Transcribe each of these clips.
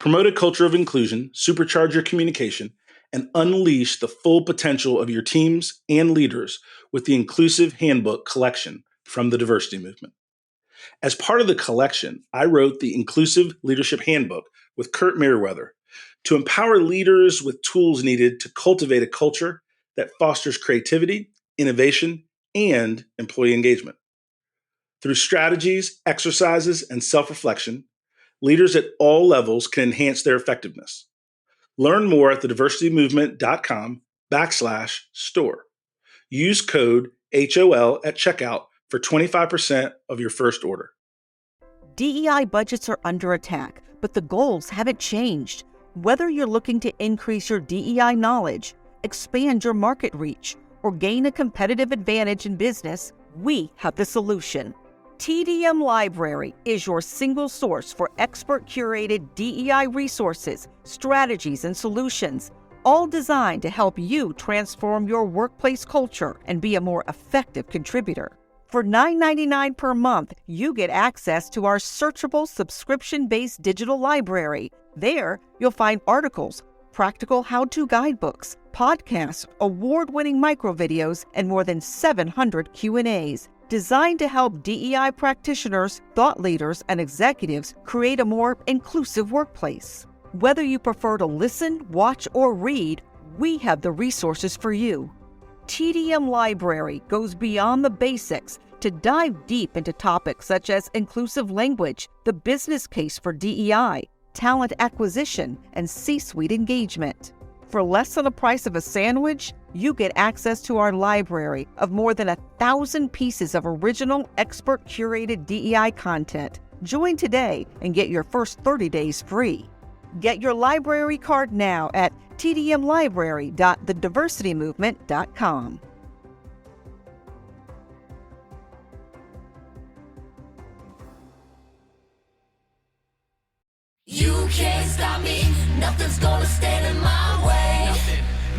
Promote a culture of inclusion, supercharge your communication, and unleash the full potential of your teams and leaders with the Inclusive Handbook collection from the Diversity Movement. As part of the collection, I wrote the Inclusive Leadership Handbook with Kurt Merriweather to empower leaders with tools needed to cultivate a culture that fosters creativity, innovation, and employee engagement. Through strategies, exercises, and self-reflection, leaders at all levels can enhance their effectiveness. Learn more at thediversitymovement.com/store. Use code HOL at checkout for 25% of your first order. DEI budgets are under attack, but the goals haven't changed. Whether you're looking to increase your DEI knowledge, expand your market reach, or gain a competitive advantage in business, we have the solution. TDM Library is your single source for expert-curated DEI resources, strategies, and solutions, all designed to help you transform your workplace culture and be a more effective contributor. For $9.99 per month, you get access to our searchable subscription-based digital library. There, you'll find articles, practical how-to guidebooks, podcasts, award-winning microvideos, and more than 700 Q&As. Designed to help DEI practitioners, thought leaders, and executives create a more inclusive workplace. Whether you prefer to listen, watch, or read, we have the resources for you. TDM Library goes beyond the basics to dive deep into topics such as inclusive language, the business case for DEI, talent acquisition, and C-suite engagement. For less than the price of a sandwich, you get access to our library of more than 1,000 pieces of original, expert-curated DEI content. Join today and get your first 30 days free. Get your library card now at tdmlibrary.thediversitymovement.com. You can't stop me, nothing's gonna stand in my way.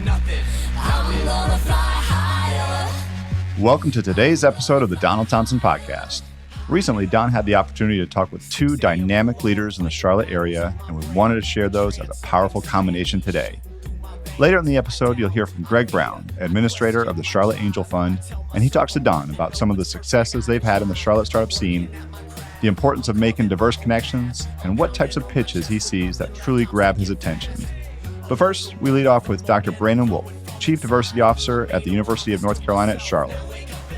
Nothing. I'm gonna fly higher. Welcome to today's episode of the Donald Thompson Podcast. Recently, Don had the opportunity to talk with two dynamic leaders in the Charlotte area, and we wanted to share those as a powerful combination today. Later in the episode, you'll hear from Greg Brown, administrator of the Charlotte Angel Fund, and he talks to Don about some of the successes they've had in the Charlotte startup scene, the importance of making diverse connections, and what types of pitches he sees that truly grab his attention. But first, we lead off with Dr. Brandon Wolfe, Chief Diversity Officer at the University of North Carolina at Charlotte,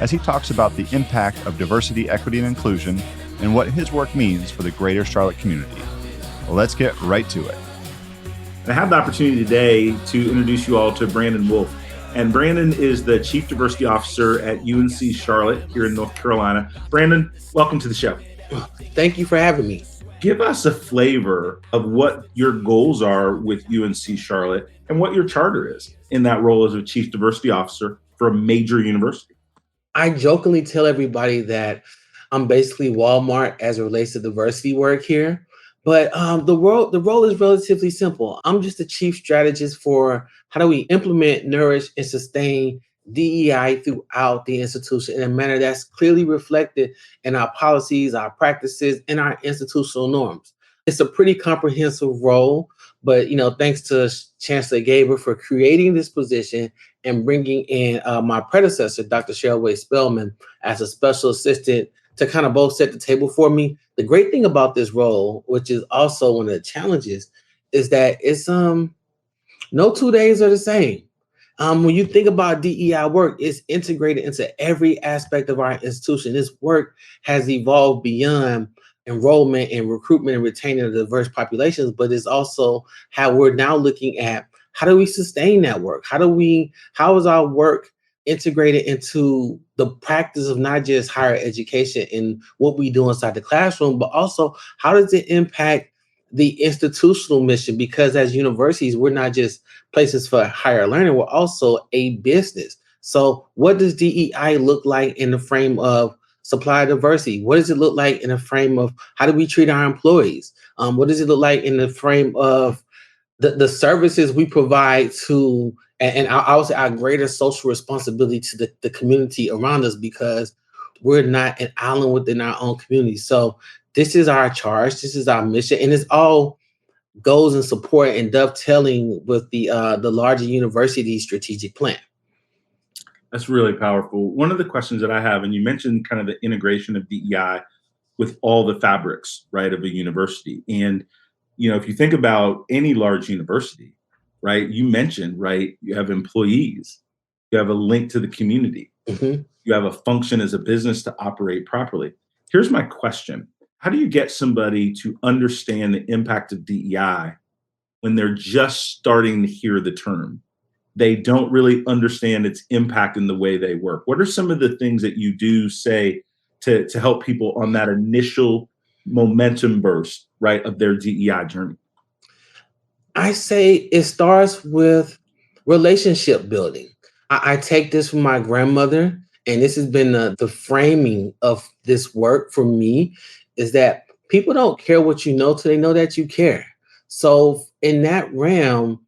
as he talks about the impact of diversity, equity, and inclusion, and what his work means for the greater Charlotte community. Well, let's get right to it. I have the opportunity today to introduce you all to Brandon Wolfe. And Brandon is the Chief Diversity Officer at UNC Charlotte here in North Carolina. Brandon, welcome to the show. Thank you for having me. Give us a flavor of what your goals are with UNC Charlotte and what your charter is in that role as a Chief Diversity Officer for a major university. I jokingly tell everybody that I'm basically Walmart as it relates to diversity work here. But the role is relatively simple. I'm just the chief strategist for how do we implement, nourish, and sustain DEI throughout the institution in a manner that's clearly reflected in our policies, our practices, and our institutional norms. It's a pretty comprehensive role, but thanks to Chancellor Gaber for creating this position and bringing in my predecessor, Dr. Cheryl Way Spellman, as a special assistant to kind of both set the table for me. The great thing about this role, which is also one of the challenges, is that it's no 2 days are the same. When you think about DEI work, it's integrated into every aspect of our institution. This work has evolved beyond enrollment and recruitment and retaining of diverse populations, but it's also how we're now looking at how do we sustain that work? How is our work integrated into the practice of not just higher education and what we do inside the classroom, but also how does it impact the institutional mission? Because as universities, we're not just places for higher learning, we're also a business. So what does DEI look like in the frame of supply diversity? What does it look like in the frame of how do we treat our employees? What does it look like in the frame of the services we provide to, and I would say our greater social responsibility to the community around us, because we're not an island within our own community. So this is our charge, this is our mission, and it's all goals and support and dovetailing with the larger university strategic plan. That's really powerful. One of the questions that I have, and you mentioned kind of the integration of DEI with all the fabrics, right, of a university. And, if you think about any large university, right, you mentioned, right, you have employees, you have a link to the community, Mhm. you have a function as a business to operate properly. Here's my question. How do you get somebody to understand the impact of DEI when they're just starting to hear the term? They don't really understand its impact in the way they work. What are some of the things that you do say to help people on that initial momentum burst, right, of their DEI journey? I say it starts with relationship building. I take this from my grandmother, and this has been the framing of this work for me is that people don't care what you know till they know that you care. So, in that realm,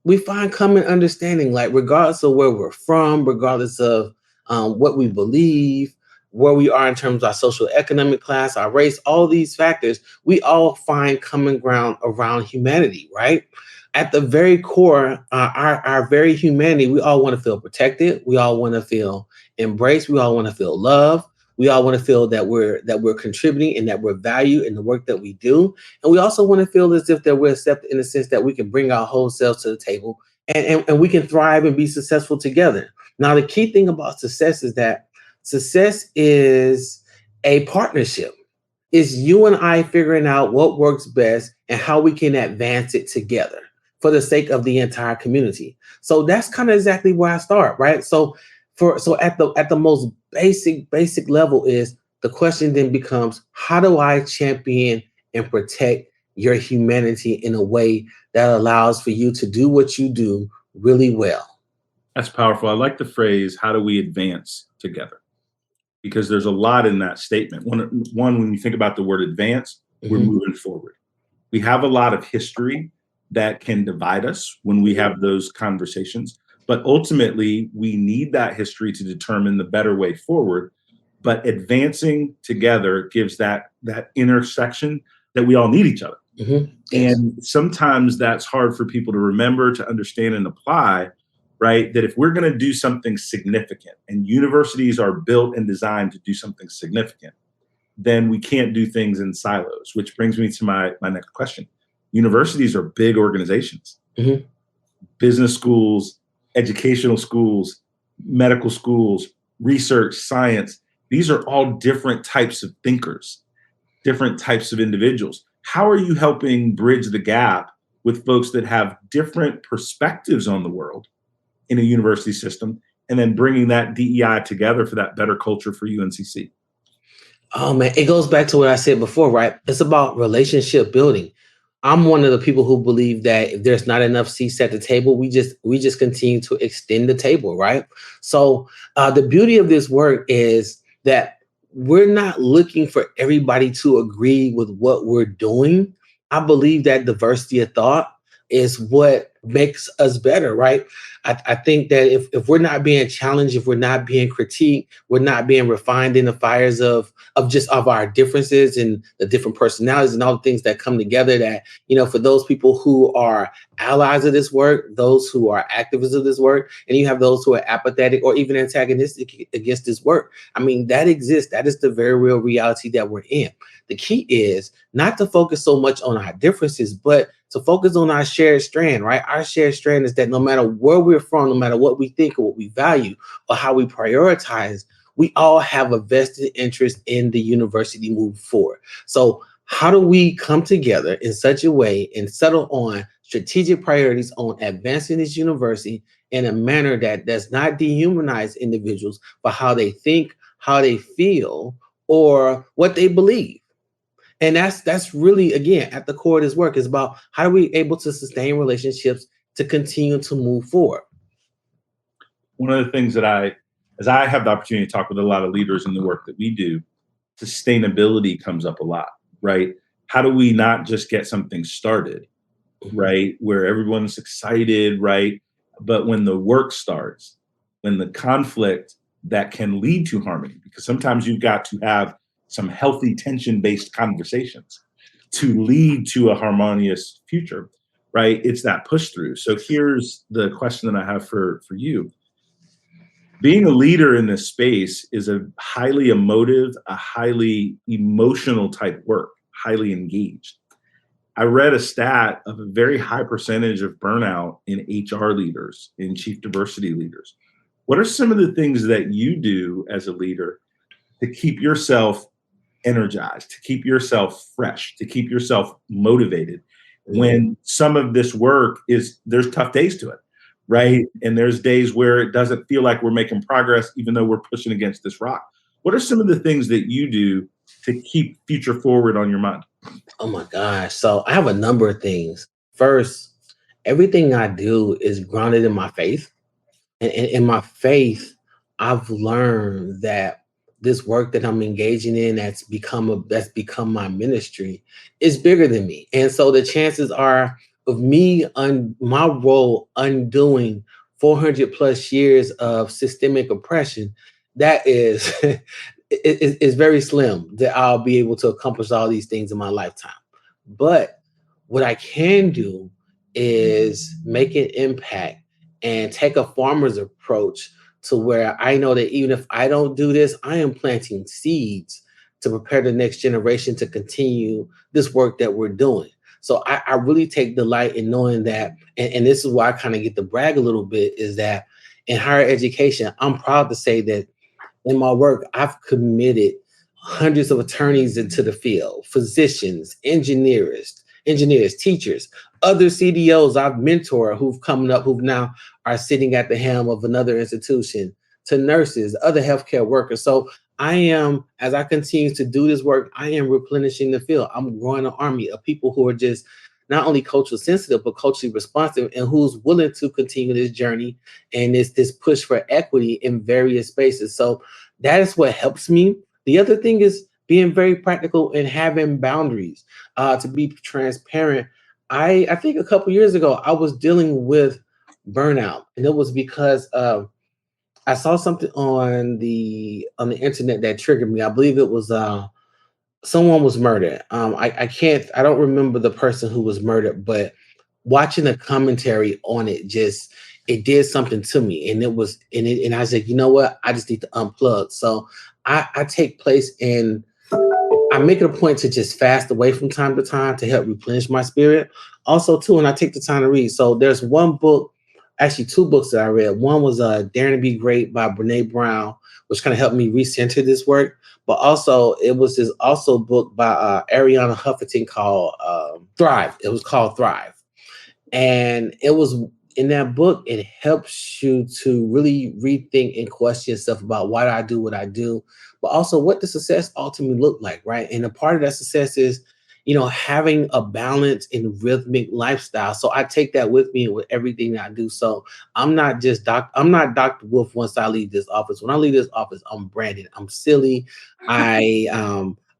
we find common understanding, like regardless of where we're from, regardless of what we believe, where we are in terms of our social economic class, our race, all these factors, we all find common ground around humanity, right? At the very core, our very humanity, we all want to feel protected. We all want to feel embraced. We all want to feel love. We all want to feel that we're contributing and that we're valued in the work that we do. And we also want to feel as if that we're accepted in the sense that we can bring our whole selves to the table and we can thrive and be successful together. Now, the key thing about success is that success is a partnership. It's you and I figuring out what works best and how we can advance it together for the sake of the entire community. So that's kind of exactly where I start, right? So at the most basic level is the question then becomes how do I champion and protect your humanity in a way that allows for you to do what you do really well. That's powerful. I like the phrase, how do we advance together? Because there's a lot in that statement. One, when you think about the word advance, we're Mhm. moving forward. We have a lot of history that can divide us when we have those conversations. But ultimately, we need that history to determine the better way forward. But advancing together gives that intersection that we all need each other. Mhm. Yes. And sometimes that's hard for people to remember, to understand, and apply, right? That if we're going to do something significant, and universities are built and designed to do something significant, then we can't do things in silos, which brings me to my next question. Universities are big organizations, Mhm. business schools, educational schools, medical schools, research, science. These are all different types of thinkers, different types of individuals. How are you helping bridge the gap with folks that have different perspectives on the world in a university system and then bringing that DEI together for that better culture for UNCC? Oh man, it goes back to what I said before, right? It's about relationship building. I'm one of the people who believe that if there's not enough seats at the table, we just continue to extend the table, right? So the beauty of this work is that we're not looking for everybody to agree with what we're doing. I believe that diversity of thought is what makes us better, right? I think that if we're not being challenged, if we're not being critiqued, we're not being refined in the fires of our differences and the different personalities and all the things that come together that for those people who are allies of this work, those who are activists of this work, and you have those who are apathetic or even antagonistic against this work. I mean, that exists. That is the very real reality that we're in. The key is not to focus so much on our differences, but to focus on our shared strand, right? Our shared strand is that no matter where we're from, no matter what we think or what we value or how we prioritize, we all have a vested interest in the university moving forward. So how do we come together in such a way and settle on strategic priorities on advancing this university in a manner that does not dehumanize individuals for how they think, how they feel, or what they believe? And that's really again at the core of this work is about how are we able to sustain relationships to continue to move forward. One of the things that as I have the opportunity to talk with a lot of leaders in the work that we do, sustainability comes up a lot, right? How do we not just get something started, right? Where everyone's excited, right? But when the work starts, when the conflict that can lead to harmony, because sometimes you've got to have some healthy tension based conversations. to lead to a harmonious future, right? It's that push through. So here's the question that I have for you. Being a leader in this space is a highly emotive, a highly emotional type work, highly engaged. I read a stat of a very high percentage of burnout in HR leaders, in chief diversity leaders. What are some of the things that you do as a leader to keep yourself energized, to keep yourself fresh, to keep yourself motivated when some of this work there's tough days to it, right? And there's days where it doesn't feel like we're making progress, even though we're pushing against this rock. What are some of the things that you do to keep future forward on your mind? Oh my gosh. So I have a number of things. First, everything I do is grounded in my faith. And in my faith, I've learned that this work that I'm engaging in that's become my ministry is bigger than me. And so the chances are of me my role undoing 400 plus years of systemic oppression, that is is very slim that I'll be able to accomplish all these things in my lifetime. But what I can do is make an impact and take a farmer's approach to where I know that even if I don't do this, I am planting seeds to prepare the next generation to continue this work that we're doing. So I really take delight in knowing that, and this is why I kind of get to brag a little bit, is that in higher education, I'm proud to say that in my work, I've committed hundreds of attorneys into the field, physicians, engineers, teachers, other CDOs I've mentored who've now are sitting at the helm of another institution, to nurses, other healthcare workers. So as I continue to do this work, I am replenishing the field. I'm growing an army of people who are just not only culturally sensitive, but culturally responsive, and who's willing to continue this journey and this push for equity in various spaces. So that is what helps me. The other thing is being very practical and having boundaries. To be transparent, I think a couple years ago I was dealing with burnout, and it was because I saw something on the internet that triggered me. I believe it was someone was murdered. I don't remember the person who was murdered, but watching the commentary on it it did something to me, and and I said, you know what, I just need to unplug. So I take place in. I make it a point to just fast away from time to time to help replenish my spirit. Also, too, and I take the time to read. So there's one book, actually two books that I read. One was Daring to Be Great by Brene Brown, which kind of helped me recenter this work. But also, it was this also book by Ariana Huffington called Thrive. It was called Thrive. And it was in that book, it helps you to really rethink and question yourself about why do I do what I do, but also what does success ultimately look like, right? And a part of that success is, having a balance and rhythmic lifestyle. So I take that with me with everything that I do. So I'm not Dr. Wolfe once I leave this office. When I leave this office, I'm Brandon. I'm silly.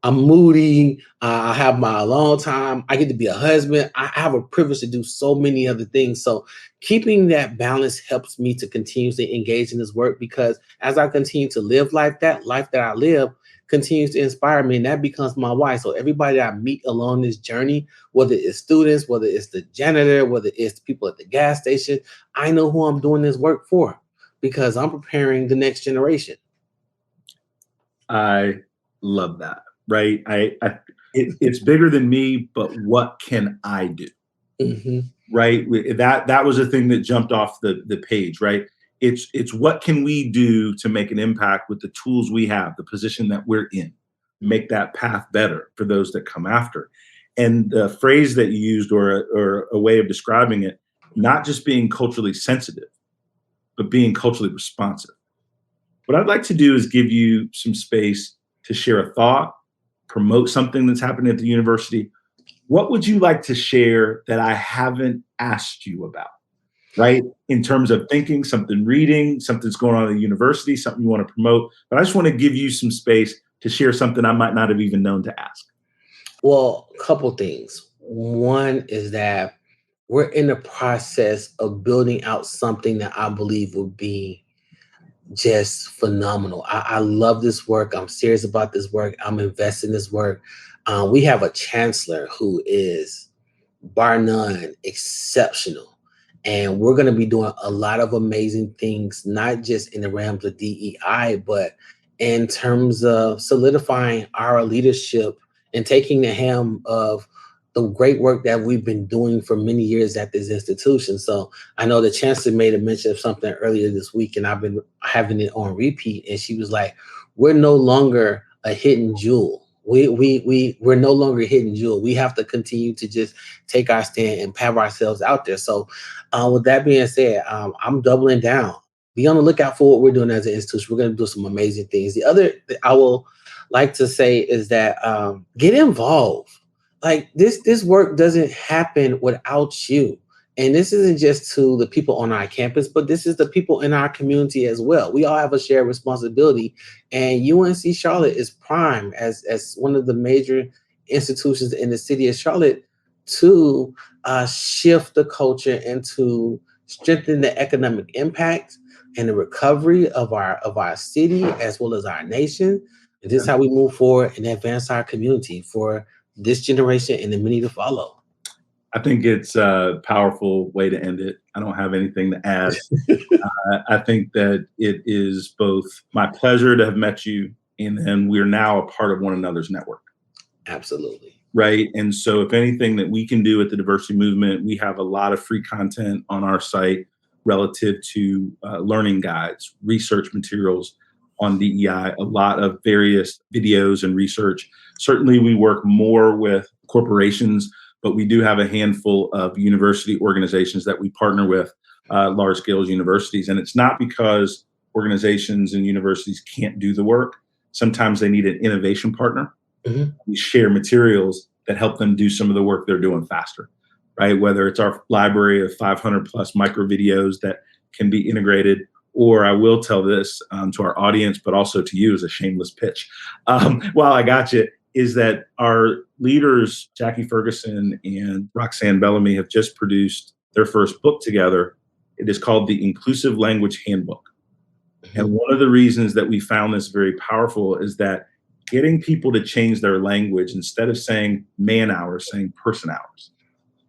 I'm moody. I have my alone time. I get to be a husband. I have a privilege to do so many other things. So keeping that balance helps me to continuously engage in this work, because as I continue to live that life that I live continues to inspire me, and that becomes my why. So everybody that I meet along this journey, whether it's students, whether it's the janitor, whether it's people at the gas station, I know who I'm doing this work for, because I'm preparing the next generation. I love that. Right. It's bigger than me, but what can I do? Mm-hmm. Right. That was a thing that jumped off the page. Right. It's what can we do to make an impact with the tools we have, the position that we're in, make that path better for those that come after. And the phrase that you used, or a way of describing it, not just being culturally sensitive, but being culturally responsive. What I'd like to do is give you some space to share a thought, promote something that's happening at the university. What would you like to share that I haven't asked you about, right? In terms of thinking, something reading, something's going on at the university, something you want to promote. But I just want to give you some space to share something I might not have even known to ask. Well, a couple things. One is that we're in the process of building out something that I believe will be just phenomenal. I love this work. I'm serious about this work. I'm investing in this work. We have a chancellor who is, bar none, exceptional. And we're going to be doing a lot of amazing things, not just in the realms of DEI, but in terms of solidifying our leadership and taking the helm of the great work that we've been doing for many years at this institution. So I know the chancellor made a mention of something earlier this week, and I've been having it on repeat. And she was like, we're no longer a hidden jewel. We're no longer a hidden jewel. We have to continue to just take our stand and have ourselves out there. So with that being said, I'm doubling down. Be on the lookout for what we're doing as an institution. We're going to do some amazing things. The other that I will like to say is that get involved. Like this work doesn't happen without you. And this isn't just to the people on our campus, but this is the people in our community as well. We all have a shared responsibility. And UNC Charlotte is prime as one of the major institutions in the city of Charlotte to shift the culture and to strengthen the economic impact and the recovery of our city as well as our nation. And this is how we move forward and advance our community for this generation and the many to follow. I think it's a powerful way to end it. I don't have anything to add. I think that it is both my pleasure to have met you, and then we're now a part of one another's network. Absolutely. Right. And so if anything that we can do at the diversity movement, we have a lot of free content on our site relative to learning guides, research materials on DEI, a lot of various videos and research. Certainly we work more with corporations, but we do have a handful of university organizations that we partner with, large scale universities. And it's not because organizations and universities can't do the work. Sometimes they need an innovation partner. Mm-hmm. We share materials that help them do some of the work they're doing faster, right? Whether it's our library of 500 plus micro videos that can be integrated, or I will tell this to our audience, but also to you as a shameless pitch. While I got you, is that our leaders, Jackie Ferguson and Roxanne Bellamy, have just produced their first book together. It is called The Inclusive Language Handbook. Mm-hmm. And one of the reasons that we found this very powerful is that getting people to change their language, instead of saying man hours, saying person hours.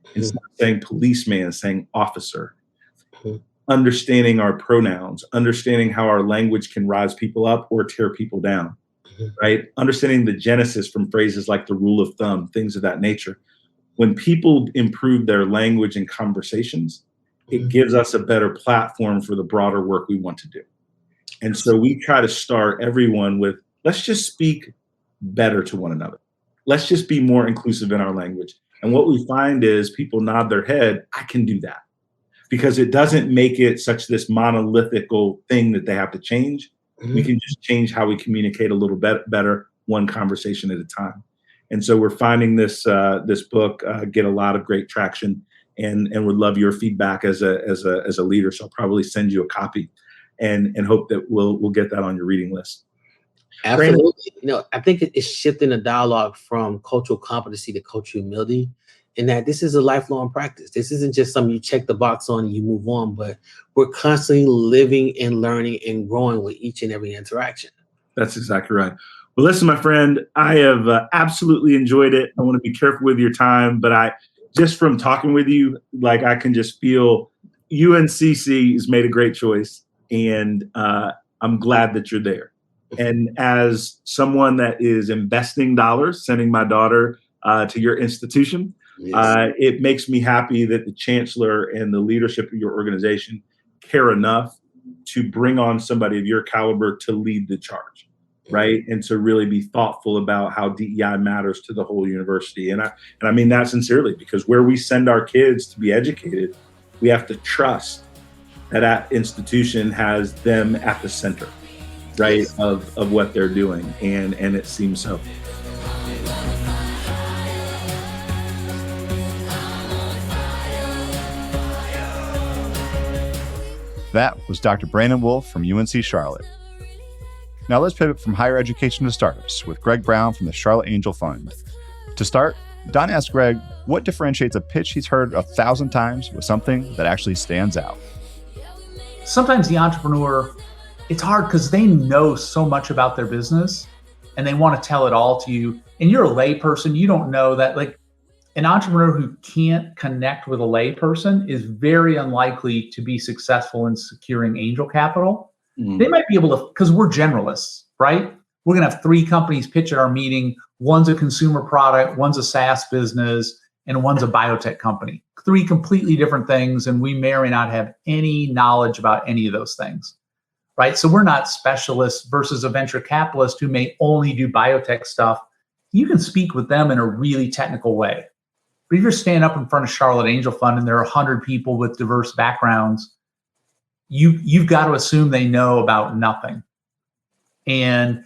Mm-hmm. Instead of saying policeman, saying officer. Mm-hmm. Understanding our pronouns, understanding how our language can rise people up or tear people down. Right? Understanding the genesis from phrases like the rule of thumb, things of that nature. When people improve their language and conversations, it gives us a better platform for the broader work we want to do. And so we try to start everyone with, let's just speak better to one another. Let's just be more inclusive in our language. And what we find is people nod their head, I can do that. Because it doesn't make it such this monolithical thing that they have to change. Mm-hmm. We can just change how we communicate a little bit better, one conversation at a time. And so we're finding this book get a lot of great traction, and would love your feedback as a leader. So I'll probably send you a copy, and hope that we'll get that on your reading list. Absolutely. Brandon? I think it's shifting the dialogue from cultural competency to cultural humility. And that this is a lifelong practice. This isn't just something you check the box on and you move on, but we're constantly living and learning and growing with each and every interaction. That's exactly right. Well, listen, my friend, I have absolutely enjoyed it. I want to be careful with your time, but just from talking with you, like I can just feel UNCC has made a great choice, and I'm glad that you're there. And as someone that is investing dollars, sending my daughter to your institution, yes. It makes me happy that the chancellor and the leadership of your organization care enough to bring on somebody of your caliber to lead the charge, right? And to really be thoughtful about how DEI matters to the whole university. And I mean that sincerely, because where we send our kids to be educated, we have to trust that institution has them at the center, right, yes. of what they're doing. And it seems so. That was Dr. Brandon Wolfe from UNC Charlotte. Now let's pivot from higher education to startups with Greg Brown from the Charlotte Angel Fund. To start, Don asked Greg what differentiates a pitch he's heard 1,000 times with something that actually stands out. Sometimes the entrepreneur, it's hard because they know so much about their business and they want to tell it all to you. and you're a lay person, you don't know that. Like, an entrepreneur who can't connect with a lay person is very unlikely to be successful in securing angel capital. They might be able to, because we're generalists, right? We're going to have 3 companies pitch at our meeting. One's a consumer product, one's a SaaS business, and one's a biotech company. 3 completely different things, and we may or may not have any knowledge about any of those things, right? So we're not specialists versus a venture capitalist who may only do biotech stuff. You can speak with them in a really technical way. But if you're standing up in front of Charlotte Angel Fund and there are 100 people with diverse backgrounds, you've got to assume they know about nothing. And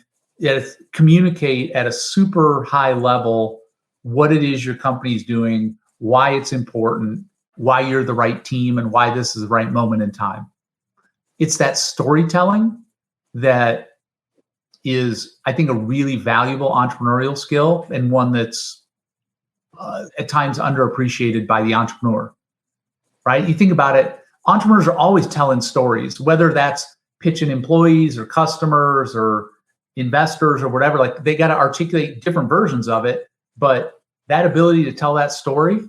communicate at a super high level what it is your company's doing, why it's important, why you're the right team, and why this is the right moment in time. It's that storytelling that is, I think, a really valuable entrepreneurial skill, and one that's at times underappreciated by the entrepreneur, right? You think about it, entrepreneurs are always telling stories, whether that's pitching employees or customers or investors or whatever. Like, they got to articulate different versions of it, but that ability to tell that story,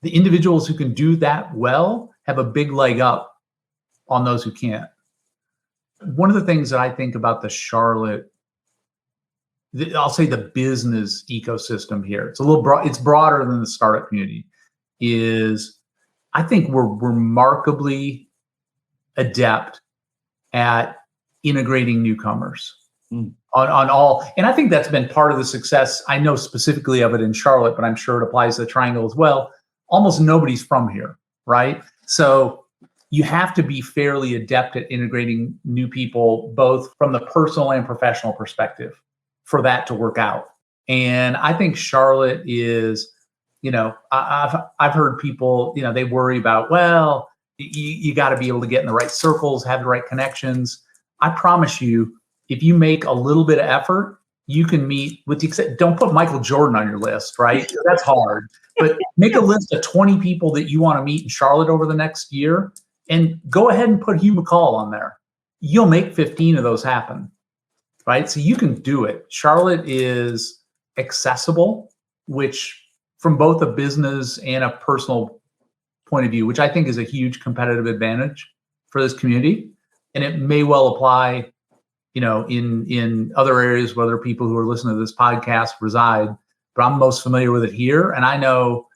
the individuals who can do that well have a big leg up on those who can't. One of the things that I think about the Charlotte, I'll say the business ecosystem here, it's a little broad, it's broader than the startup community, is I think we're remarkably adept at integrating newcomers on all. And I think that's been part of the success. I know specifically of it in Charlotte, but I'm sure it applies to the Triangle as well. Almost nobody's from here, right? So you have to be fairly adept at integrating new people, both from the personal and professional perspective, for that to work out. And I think Charlotte is, I've heard people, they worry about, well, you got to be able to get in the right circles, have the right connections. I promise you, if you make a little bit of effort, you can meet with the, don't put Michael Jordan on your list, right? That's hard. But make a list of 20 people that you want to meet in Charlotte over the next year, and go ahead and put Hugh McCall on there. You'll make 15 of those happen, right? So you can do it. Charlotte is accessible, which from both a business and a personal point of view, which I think is a huge competitive advantage for this community. And it may well apply, in other areas, whether people who are listening to this podcast reside, but I'm most familiar with it here. And I know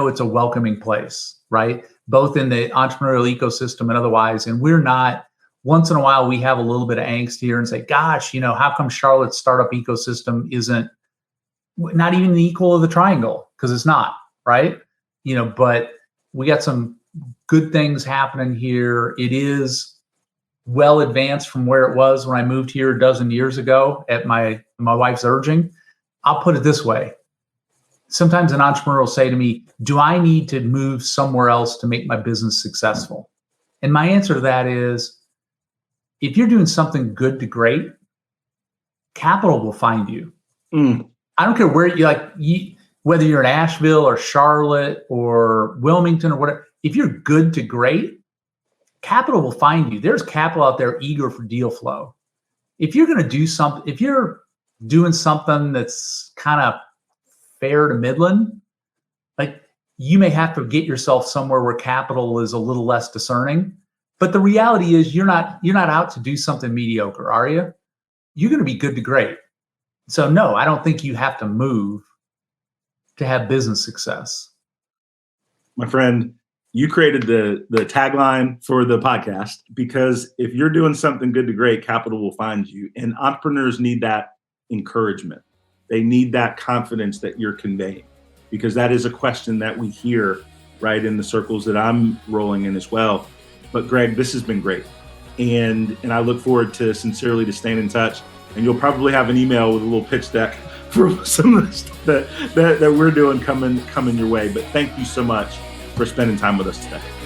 it's a welcoming place, right? Both in the entrepreneurial ecosystem and otherwise. And we're not, once in a while, we have a little bit of angst here and say, gosh, how come Charlotte's startup ecosystem isn't not even the equal of the Triangle? Because it's not, right? But we got some good things happening here. It is well advanced from where it was when I moved here a dozen years ago at my wife's urging. I'll put it this way. Sometimes an entrepreneur will say to me, do I need to move somewhere else to make my business successful? And my answer to that is, if you're doing something good to great, capital will find you. I don't care where whether you're in Asheville or Charlotte or Wilmington or whatever. If you're good to great, capital will find you. There's capital out there eager for deal flow. If you're going to do something, if you're doing something that's kind of fair to Midland, like, you may have to get yourself somewhere where capital is a little less discerning. But the reality is, you're not out to do something mediocre, are you? You're going to be good to great. So no, I don't think you have to move to have business success. My friend, you created the tagline for the podcast, because if you're doing something good to great, capital will find you. And entrepreneurs need that encouragement. They need that confidence that you're conveying, because that is a question that we hear right in the circles that I'm rolling in as well. But Greg, this has been great. And I look forward to staying in touch. And you'll probably have an email with a little pitch deck for some of the stuff that we're doing coming your way. But thank you so much for spending time with us today.